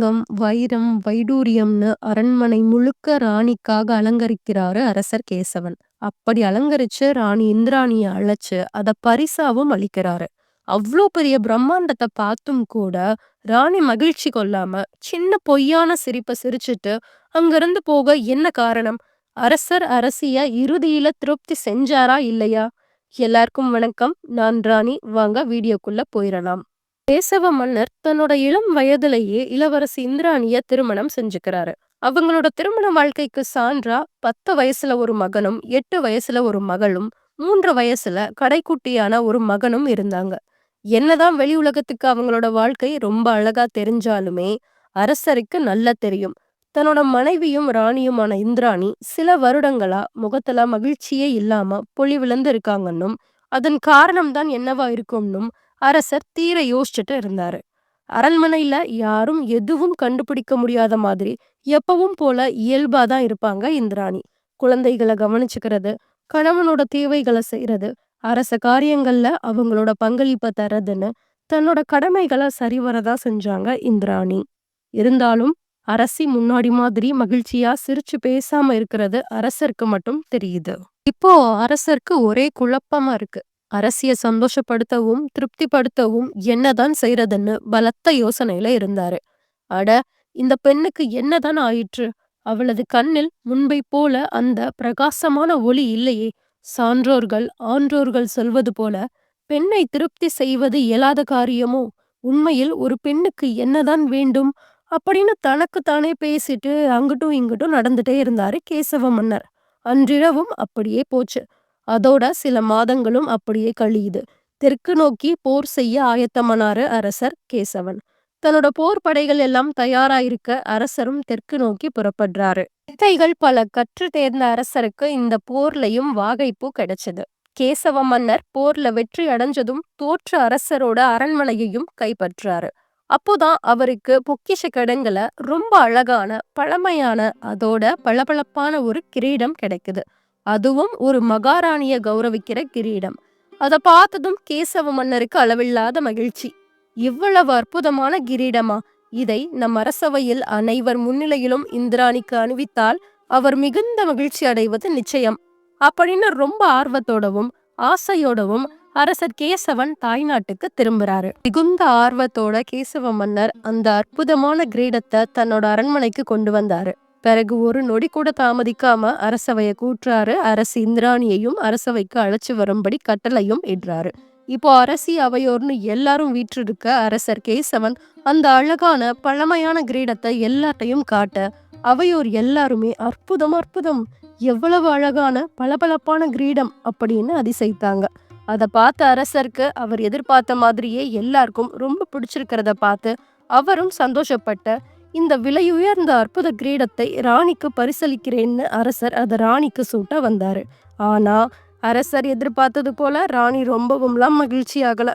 தங்கம், வைரம், வைடூரியம்னு அரண்மனை முழுக்க ராணிக்காக அலங்கரிக்கிறாரு அரசர் கேசவன். அப்படி அலங்கரிச்சு ராணி இந்திராணிய அழைச்சு அத பரிசாவும் அளிக்கிறாரு. அவ்ளோ பெரிய பிரம்மாண்டத்த பார்த்தும் கூட ராணி மகிழ்ச்சி கொள்ளாம சின்ன பொய்யான சிரிப்ப சிரிச்சுட்டு அங்கிருந்து போக என்ன காரணம்? அரசர் அரசிய இறுதியில திருப்தி செஞ்சாரா இல்லையா? எல்லாருக்கும் வணக்கம். நான் ராணி. வாங்க வீடியோக்குள்ள போயிரலாம். கேசவ மன்னர் தன்னோட இளம் வயதிலேயே இளவரசி இந்திராணிய திருமணம் செஞ்சுக்கிறாரு. அவங்களோட திருமண வாழ்க்கைக்கு சான்றா 10 வயசுல ஒரு மகனும் 8 வயசுல ஒரு மகளும் 3 வயசுல கடைக்குட்டியான ஒரு மகனும் இருந்தாங்க. என்னதான் வெளி உலகத்துக்கு அவங்களோட வாழ்க்கை ரொம்ப அழகா தெரிஞ்சாலுமே அரசருக்கு நல்லா தெரியும், தன்னோட மனைவியும் ராணியுமான இந்திராணி சில வருடங்களா முகத்துல மகிழ்ச்சியே இல்லாம பொலிவிழந்து இருக்காங்கன்னும் அதன் காரணம் தான் என்னவா இருக்கும்னும் அரசர் தீர யோசிச்சுட்டு இருந்தாரு. அரண்மனையில யாரும் எதுவும் கண்டுபிடிக்க முடியாத மாதிரி எப்பவும் போல இயல்பாதான் இருப்பாங்க இந்திராணி. குழந்தைகளை கவனிச்சுக்கிறது, கணவனோட தேவைகளை செய்யறது, அரச காரியங்கள்ல அவங்களோட பங்களிப்பை தரதுன்னு தன்னோட கடமைகளை சரிவரதா செஞ்சாங்க இந்திராணி. இருந்தாலும் அரசி முன்னாடி மாதிரி மகிழ்ச்சியா சிரிச்சு பேசாம இருக்கிறது அரசருக்கு மட்டும் தெரியுது. இப்போ அரசருக்கு ஒரே குழப்பமா இருக்கு. அரசிய சந்தோஷப்படுத்தவும் திருப்திப்படுத்தவும் என்னதான் செய்யறதுன்னு பலத்த யோசனையில இருந்தாரு. அட, இந்த பெண்ணுக்கு என்னதான் ஆயிற்று? அவளது கண்ணில் முன்பை போல அந்த பிரகாசமான ஒளி இல்லையே. சான்றோர்கள் ஆன்றோர்கள் சொல்வது போல பெண்ணை திருப்தி செய்வது இயலாத காரியமோ? உண்மையில் ஒரு பெண்ணுக்கு என்னதான் வேண்டும் அப்படின்னு தனக்குத்தானே பேசிட்டு அங்கிட்டும் இங்கிட்டும் நடந்துட்டே இருந்தாரு கேசவ மன்னர். அன்றிரவும் அப்படியே போச்சு. அதோட சில மாதங்களும் அப்படியே கழியுது. தெற்கு நோக்கி போர் செய்ய ஆயத்தமானாரு அரசர் கேசவன். தன்னோட போர் படைகள் எல்லாம் தயாராயிருக்க அரசரும் தெற்கு நோக்கி புறப்படுறாரு. வித்தைகள் பல கற்று தேர்ந்த அரசருக்கு இந்த போர்லயும் வாகைப்பூ கிடைச்சது. கேசவ மன்னர் போர்ல வெற்றி அடைஞ்சதும் தோற்ற அரசரோட அரண்மனையையும் கைப்பற்றாரு. அப்போதான் அவருக்கு பொக்கிஷ கிடங்குல ரொம்ப அழகான பழமையான அதோட பளபளப்பான ஒரு கிரீடம் கிடைக்குது. அதுவும் ஒரு மகாராணிய கௌரவிக்கிற கிரீடம். அதை பார்த்ததும் கேசவ மன்னருக்கு அளவில்லாத மகிழ்ச்சி. இவ்வளவு அற்புதமான கிரீடமா? இதை நம் அரசவையில் அனைவர் முன்னிலையிலும் இந்திராணிக்கு அணிவித்தால் அவர் மிகுந்த மகிழ்ச்சி அடைவது நிச்சயம் அப்படின்னு ரொம்ப ஆர்வத்தோடவும் ஆசையோடவும் அரசர் கேசவன் தாய்நாட்டுக்கு திரும்புறாரு. மிகுந்த ஆர்வத்தோட கேசவ மன்னர் அந்த அற்புதமான கிரீடத்தை தன்னோட அரண்மனைக்கு கொண்டு வந்தாரு. பிறகு ஒரு நொடி கூட தாமதிக்காம அரசவைய கூற்றாரு. அரசி இந்திராணியையும் அரசவைக்கு அழைச்சு வரும்படி கட்டளையும் இடுறாரு. இப்போ அரசி அவையோர்னு எல்லாரும் வீற்றிருக்க அரசர் கேசவன் அந்த அழகான பழமையான கிரீடத்தை எல்லாத்தையும் காட்ட அவையோர் எல்லாருமே அற்புதம் அற்புதம், எவ்வளவு அழகான பளபளப்பான கிரீடம் அப்படின்னு அதிசயித்தாங்க. அதை பார்த்த அரசருக்கு அவர் எதிர்பார்த்த மாதிரியே எல்லாருக்கும் ரொம்ப பிடிச்சிருக்கிறத பார்த்து அவரும் சந்தோஷப்பட்ட இந்த விலையுயர்ந்த அற்புத கிரீடத்தை ராணிக்கு பரிசளிக்கிறேன்னு அரசர் அதை ராணிக்கு சூட்ட வந்தாரு. ஆனா அரசர் எதிர்பார்த்தது போல ராணி ரொம்பவும்லாம் மகிழ்ச்சி ஆகல.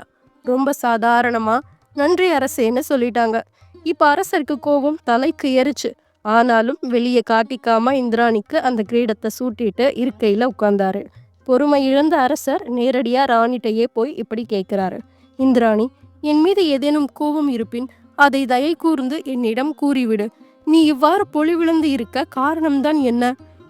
ரொம்ப சாதாரணமா நன்றி அரசேன்னு சொல்லிட்டாங்க. இப்ப அரசருக்கு கோபம் தலைக்கு ஏறிச்சு. ஆனாலும் வெளியே காட்டிக்காம இந்திராணிக்கு அந்த கிரீடத்தை சூட்டிட்டு இருக்கையில உட்கார்ந்தாரு. பொறுமை இழந்த அரசர் நேரடியா ராணிட்டையே போய் இப்படி கேட்கிறாரு. இந்திராணி, என் மீது ஏதேனும் கோபம் இருப்பின் அதை தயை கூர்ந்து என்னிடம் கூறிவிடு. நீ இவ்வாறு பொலிவிழந்து இருக்க காரணம்தான் என்ன?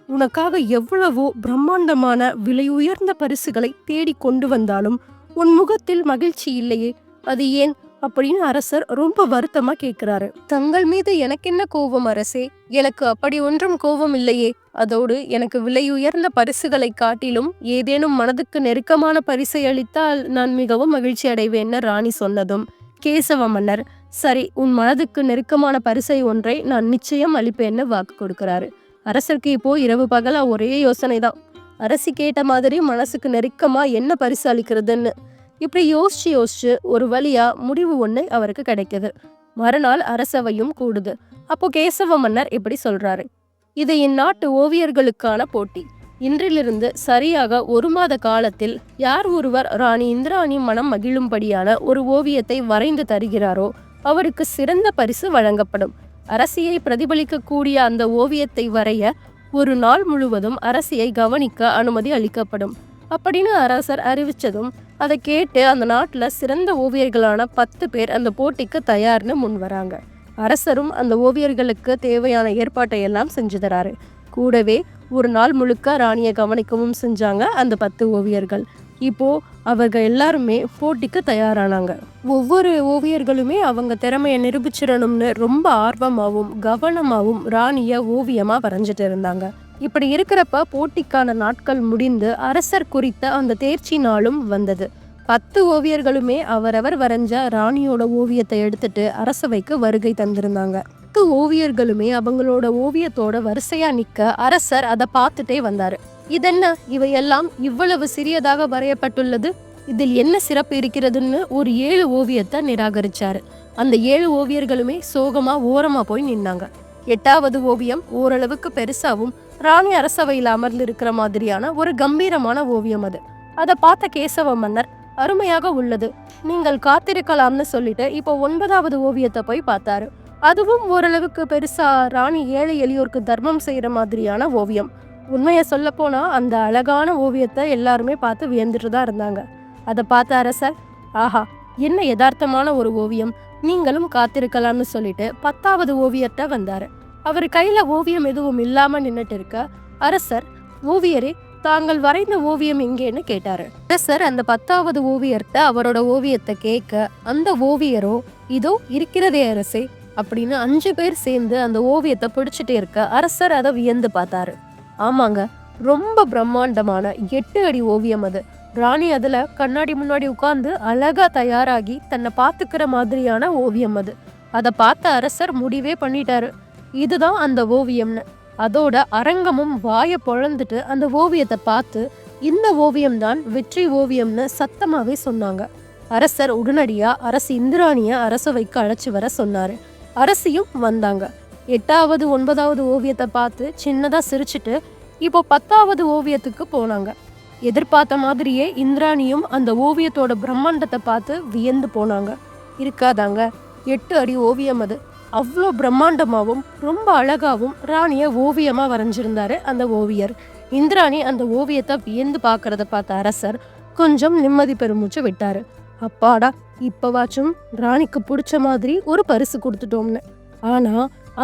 உனக்காக எவ்வளவோ பிரம்மாண்டமான விலை உயர்ந்த பரிசுகளை தேடி கொண்டு வந்தாலும் உன் முகத்தில் மகிழ்ச்சி இல்லையே, அது ஏன் அப்படின்னு அரசர் ரொம்ப வருத்தமா கேட்கிறாரு. தங்கள் மீது எனக்கு என்ன கோபம் அரசே? எனக்கு அப்படி ஒன்றும் கோபம் இல்லையே. அதோடு எனக்கு விலை உயர்ந்த பரிசுகளை காட்டிலும் ஏதேனும் மனதுக்கு நெருக்கமான பரிசை அளித்தால் நான் மிகவும் மகிழ்ச்சி அடைவேன்னு ராணி சொன்னதும் கேசவ மன்னர், சரி, உன் மனதுக்கு நெருக்கமான பரிசை ஒன்றை நான் நிச்சயம் அளிப்பேன்னு வாக்கு கொடுக்கிறாரு. அரசருக்கு இப்போ இரவு பகலா ஒரே யோசனை தான். அரசி கேட்ட மாதிரி மனசுக்கு நெருக்கமா என்ன பரிசு அளிக்கிறதுன்னு இப்படி யோசிச்சு யோசிச்சு ஒரு வழியா முடிவு ஒண்ணு அவருக்கு கிடைக்குது. மறுநாள் அரசவையும் கூடுது. அப்போ கேசவ மன்னர் இப்படி சொல்றாரு. இது என் நாட்டு ஓவியர்களுக்கான போட்டி. இன்றிலிருந்து சரியாக 1 மாத காலத்தில் யார் ஒருவர் ராணி இந்திராணி மனம் மகிழும்படியான ஒரு ஓவியத்தை வரைந்து தருகிறாரோ அவருக்கு சிறந்த பரிசு வழங்கப்படும். அரசியை பிரதிபலிக்க கூடிய அந்த ஓவியத்தை வரைய ஒரு நாள் முழுவதும் அரசியை கவனிக்க அனுமதி அளிக்கப்படும் அப்படின்னு அரசர் அறிவிச்சதும் அதை கேட்டு அந்த நாட்டுல சிறந்த ஓவியர்களான 10 பேர் அந்த போட்டிக்கு தயார்னு முன் வராங்க. அரசரும் அந்த ஓவியர்களுக்கு தேவையான ஏற்பாட்டை எல்லாம் செஞ்சு தராரு. கூடவே ஒரு நாள் முழுக்க ராணியை கவனிக்கவும் செஞ்சாங்க அந்த 10 ஓவியர்கள். இப்போ அவர்கள் எல்லாருமே போட்டிக்கு தயாரானாங்க. ஒவ்வொரு ஓவியர்களுமே அவங்க திறமையை நிரூபிச்சிடணும்னு ரொம்ப ஆர்வமாகவும் கவனமாகவும் ராணிய ஓவியமா வரைஞ்சிட்டு இருந்தாங்க. இப்படி இருக்கிறப்ப போட்டிக்கான நாட்கள் முடிந்து அரசர் குறித்த அந்த தேர்ச்சி நாளும் வந்தது. 10 ஓவியர்களுமே அவரவர் வரைஞ்ச ராணியோட ஓவியத்தை எடுத்துட்டு அரசவைக்கு வருகை தந்திருந்தாங்க. 10 ஓவியர்களுமே அவங்களோட ஓவியத்தோட வரிசையா நிக்க அரசர் அதை பார்த்துட்டே வந்தாரு. இதென்ன, இவையெல்லாம் இவ்வளவு சிறியதாக வரையப்பட்டுள்ளது, இதில் என்ன சிறப்பு இருக்கிறதுன்னு ஒரு 7 ஓவியத்தை நிராகரிச்சாரு. அந்த 7 ஓவியர்களுமே சோகமா ஓரமா போய் நின்னாங்க. 8வது ஓவியம் ஓரளவுக்கு பெருசாவும் ராணி அரசவையில் அமர்ந்து இருக்கிற மாதிரியான ஒரு கம்பீரமான ஓவியம் அது. அதை பார்த்த கேசவ மன்னர், அருமையாக உள்ளது, நீங்கள் காத்திருக்கலாம்னு சொல்லிட்டு இப்போ 9வது ஓவியத்தை போய் பார்த்தாரு. அதுவும் ஓரளவுக்கு பெருசா ராணி ஏழை எளியோருக்கு தர்மம் செய்யற மாதிரியான ஓவியம். உண்மையை சொல்ல போனா அந்த அழகான ஓவியத்தை எல்லாருமே பார்த்து வியந்துட்டு தான் இருந்தாங்க. அதை பார்த்த அரசர், ஆஹா, என்ன யதார்த்தமான ஒரு ஓவியம், நீங்களும் காத்திருக்கலாம்னு சொல்லிட்டு 10வது ஓவியத்தை வந்தாரு. அவர் கையில ஓவியம் எதுவும் இல்லாம நின்னுட்டு இருக்க அரசர், ஓவியரே, தாங்கள் வரைந்த ஓவியம் எங்கேன்னு கேட்டாரு. அரசர் அந்த 10வது ஓவியர்கிட்ட அவரோட ஓவியத்தை கேட்க, அந்த ஓவியரோ, இதோ இருக்கிறதே அரசே அப்படின்னு 5 பேர் சேர்ந்து அந்த ஓவியத்தை பிடிச்சிட்டே இருக்க அரசர் அதை வியந்து பார்த்தாரு. ஆமாங்க, ரொம்ப பிரம்மாண்டமான 8 அடி ஓவியம் அது. ராணி அதுல கண்ணாடி முன்னாடி உட்கார்ந்து அழகா தயாராகி தன்னை பார்த்துக்கிற மாதிரியான ஓவியம் அது. அதை பார்த்த அரசர் முடிவே பண்ணிட்டாரு, இதுதான் அந்த ஓவியம்னு. அதோட அரங்கமும் வாயை பொழந்துட்டு அந்த ஓவியத்தை பார்த்து, இந்த ஓவியம்தான் வெற்றி ஓவியம்னு சத்தமாவே சொன்னாங்க. அரசர் உடனடியா அரசி இந்திராணிய அரசவைக்கு அழைச்சி வர சொன்னாரு. அரசியும் வந்தாங்க. 8வது 9வது ஓவியத்தை பார்த்து சின்னதா சிரிச்சுட்டு இப்போ 10வது ஓவியத்துக்கு போனாங்க. எதிர்பார்த்த மாதிரியே இந்திராணியும் அந்த ஓவியத்தோட பிரம்மாண்டத்தை பார்த்து வியந்து போனாங்க. இருக்காதாங்க, 8 அடி ஓவியம் அது. அவ்வளோ பிரம்மாண்டமாகவும் ரொம்ப அழகாவும் ராணிய ஓவியமா வரைஞ்சிருந்தாரு அந்த ஓவியர். இந்திராணி அந்த ஓவியத்தை வியந்து பார்க்கறத பார்த்த அரசர் கொஞ்சம் நிம்மதி பெருமூச்சு விட்டாரு. அப்பாடா, இப்பவாச்சும் ராணிக்கு பிடிச்ச மாதிரி ஒரு பரிசு கொடுத்துட்டோம்னு. ஆனா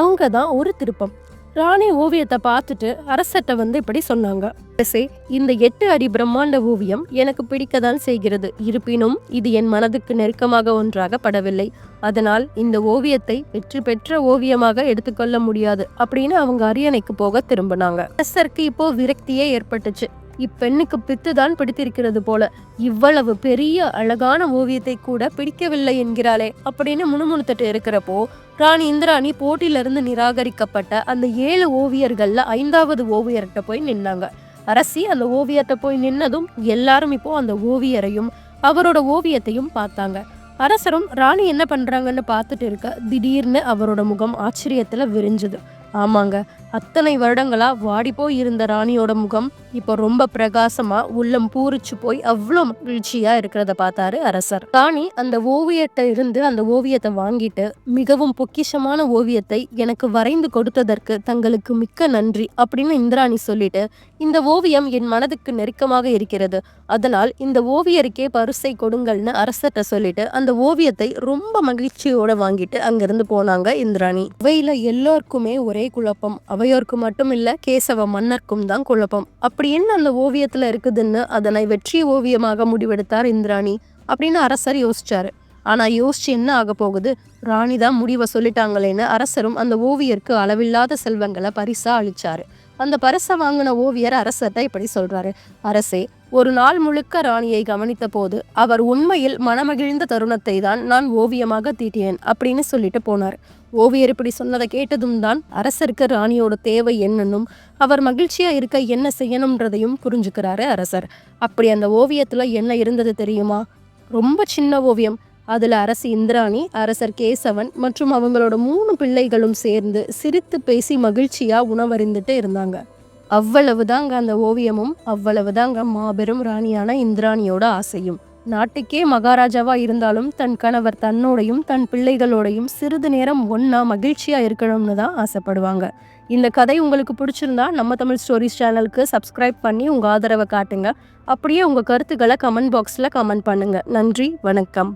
அவங்கதான் ஒரு திருப்பம். ராணி ஓவியத்தை பார்த்துட்டு அரசர்கிட்ட இப்படி சொன்னாங்க, அரசே, இந்த 8 அடி பிரம்மாண்ட ஓவியம் எனக்கு பிடிக்கத்தான் செய்கிறது. இருப்பினும் இது என் மனதுக்கு நெருக்கமாக ஒன்றாக படவில்லை. அதனால் இந்த ஓவியத்தை வெற்றி பெற்ற ஓவியமாக எடுத்துக்கொள்ள முடியாது அப்படின்னு அவங்க அரியணைக்கு போக திரும்பினாங்க. அரசருக்கு இப்போ விரக்தியே ஏற்பட்டுச்சு. இப்பெண்ணுக்கு பித்துதான் பிடித்திருக்கிறது போல, இவ்வளவு பெரிய அழகான ஓவியத்தை கூட பிடிக்கவில்லை என்கிறாளே அப்படின்னு முணுமுணுத்துட்டு இருக்கிறப்போ ராணி இந்திராணி போட்டியிலிருந்து நிராகரிக்கப்பட்ட அந்த 7 ஓவியர்கள்ல 5வது ஓவியர்கிட்ட போய் நின்னாங்க. அரசி அந்த ஓவியத்தை போய் நின்னதும் எல்லாரும் இப்போ அந்த ஓவியரையும் அவரோட ஓவியத்தையும் பார்த்தாங்க. அரசரும் ராணி என்ன பண்றாங்கன்னு பார்த்துட்டு இருக்க திடீர்னு அவரோட முகம் ஆச்சரியத்துல விரிஞ்சுது. ஆமாங்க, அத்தனை வருடங்களா வாடி போய் இருந்த ராணியோட முகம் இப்போ ரொம்ப பிரகாசமா உள்ளம் பூரிச்சு போய் அவ்வளோ மகிழ்ச்சியா இருக்கிறத பார்த்தாரு அரசர். ராணி அந்த ஓவியத்தை இருந்து அந்த ஓவியத்தை வாங்கிட்டு, மிகவும் பொக்கிஷமான ஓவியத்தை எனக்கு வரைந்து கொடுத்ததற்கு தங்களுக்கு மிக்க நன்றி அப்படின்னு இந்திராணி சொல்லிட்டு, இந்த ஓவியம் என் மனதுக்கு நெருக்கமாக இருக்கிறது, அதனால் இந்த ஓவியருக்கே பரிசை கொடுங்கள்னு அரசர்கிட்ட சொல்லிட்டு அந்த ஓவியத்தை ரொம்ப மகிழ்ச்சியோட வாங்கிட்டு அங்கிருந்து போனாங்க இந்திராணி. அவையில எல்லோருக்குமே ஒரே குழப்பம். அவையோருக்கு மட்டும் இல்ல, கேசவ மன்னர்க்கும் தான் குழப்பம். அப்படி என்ன அந்த ஓவியத்துல இருக்குதுன்னு அதனை வெற்றி ஓவியமாக முடிவெடுத்தார் இந்திராணி அப்படின்னு அரசர் யோசிச்சாரு. ஆனா யோசிச்சு என்ன ஆக போகுது, ராணி தான் முடிவை சொல்லிட்டாங்களேன்னு அரசரும் அந்த ஓவியருக்கு அளவில்லாத செல்வங்களை பரிசா அளிச்சாரு. அந்த பரிசை வாங்கின ஓவியர் அரசர்கிட்ட இப்படி சொல்றாரு, அரசே, ஒரு நாள் முழுக்க ராணியை கவனித்த போது அவர் உண்மையில் மனமகிழ்ந்த தருணத்தை தான் நான் ஓவியமாக தீட்டினேன் அப்படின்னு சொல்லிட்டு போனார். ஓவியர் இப்படி சொன்னதை கேட்டதும் தான் அரசருக்கு ராணியோட தேவை என்னன்னும் அவர் மகிழ்ச்சியா இருக்க என்ன செய்யணும்ன்றதையும் புரிஞ்சுக்கிறாரு அரசர். அப்படி அந்த ஓவியத்துல என்ன இருந்தது தெரியுமா? ரொம்ப சின்ன ஓவியம். அதுல அரசி இந்திராணி, அரசர் கேசவன் மற்றும் அவங்களோட 3 பிள்ளைகளும் சேர்ந்து சிரித்து பேசி மகிழ்ச்சியா உணவருந்துட்டு இருந்தாங்க. அவ்வளவுதாங்க அந்த ஓவியமும், அவ்வளவுதாங்க மாபெரும் ராணியான இந்திராணியோட ஆசையும். நாட்டுக்கே மகாராஜாவா இருந்தாலும் தன் கணவர் தன்னோடையும் தன் பிள்ளைகளோடையும் சிறிது நேரம் ஒன்னா மகிழ்ச்சியா இருக்கணும்னு தான் ஆசைப்படுவாங்க. இந்த கதை உங்களுக்கு பிடிச்சிருந்தா நம்ம தமிழ் ஸ்டோரிஸ் சேனலுக்கு சப்ஸ்கிரைப் பண்ணி உங்க ஆதரவை காட்டுங்க. அப்படியே உங்க கருத்துக்களை கமெண்ட் பாக்ஸ்ல கமெண்ட் பண்ணுங்க. நன்றி, வணக்கம்.